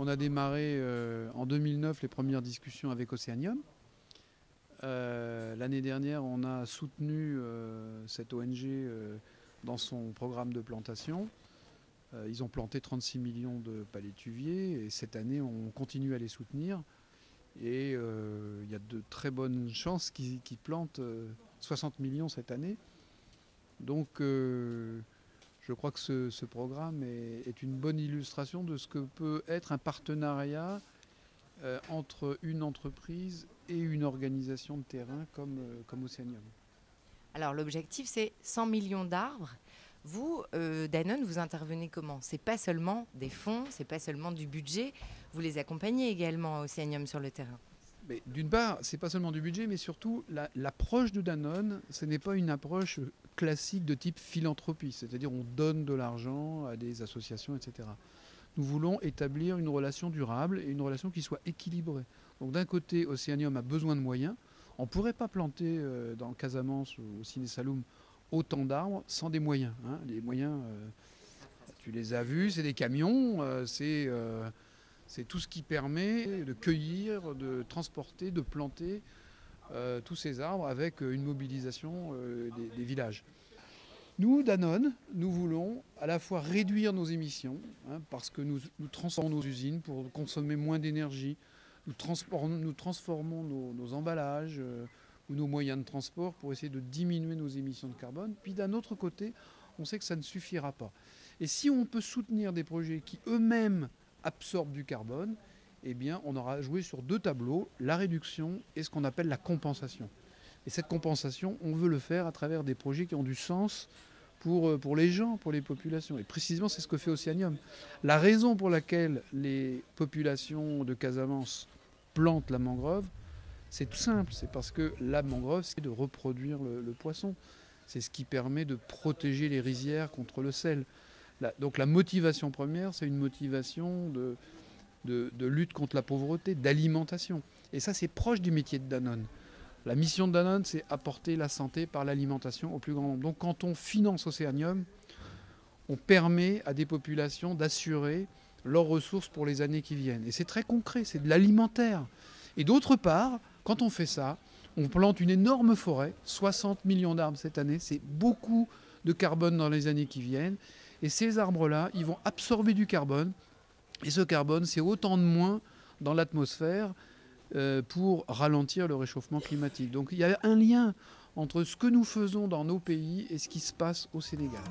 On a démarré en 2009 les premières discussions avec Océanium. L'année dernière, on a soutenu cette ONG dans son programme de plantation. Ils ont planté 36 millions de palétuviers et cette année, on continue à les soutenir. Et il y a de très bonnes chances qu'ils plantent 60 millions cette année. Donc je crois que ce programme est une bonne illustration de ce que peut être un partenariat entre une entreprise et une organisation de terrain comme Océanium. Alors l'objectif, c'est 100 millions d'arbres. Vous, Danone, vous intervenez comment? C'est pas seulement des fonds, c'est pas seulement du budget. Vous les accompagnez également à Océanium sur le terrain. D'une part, c'est pas seulement du budget, mais surtout l'approche de Danone, ce n'est pas une approche classique de type philanthropie, c'est-à-dire on donne de l'argent à des associations, etc. Nous voulons établir une relation durable et une relation qui soit équilibrée. Donc d'un côté, Océanium a besoin de moyens. On ne pourrait pas planter dans Casamance ou au Ciné Saloum autant d'arbres sans des moyens. Hein. Les moyens, tu les as vus, c'est des camions, c'est tout ce qui permet de cueillir, de transporter, de planter tous ces arbres avec une mobilisation des villages. Nous, Danone, nous voulons à la fois réduire nos émissions, hein, parce que nous transformons nos usines pour consommer moins d'énergie, nous transformons nos emballages ou nos moyens de transport pour essayer de diminuer nos émissions de carbone. Puis d'un autre côté, on sait que ça ne suffira pas. Et si on peut soutenir des projets qui eux-mêmes absorbent du carbone, eh bien on aura joué sur deux tableaux, la réduction et ce qu'on appelle la compensation. Et cette compensation, on veut le faire à travers des projets qui ont du sens pour les gens, pour les populations. Et précisément, c'est ce que fait Océanium. La raison pour laquelle les populations de Casamance plantent la mangrove, c'est tout simple. C'est parce que la mangrove, c'est de reproduire le poisson. C'est ce qui permet de protéger les rizières contre le sel. Donc la motivation première, c'est une motivation de lutte contre la pauvreté, d'alimentation. Et ça, c'est proche du métier de Danone. La mission de Danone, c'est apporter la santé par l'alimentation au plus grand nombre. Donc quand on finance Océanium, on permet à des populations d'assurer leurs ressources pour les années qui viennent. Et c'est très concret, c'est de l'alimentaire. Et d'autre part, quand on fait ça, on plante une énorme forêt, 60 millions d'arbres cette année, c'est beaucoup de carbone dans les années qui viennent. Et ces arbres-là, ils vont absorber du carbone. Et ce carbone, c'est autant de moins dans l'atmosphère pour ralentir le réchauffement climatique. Donc il y a un lien entre ce que nous faisons dans nos pays et ce qui se passe au Sénégal.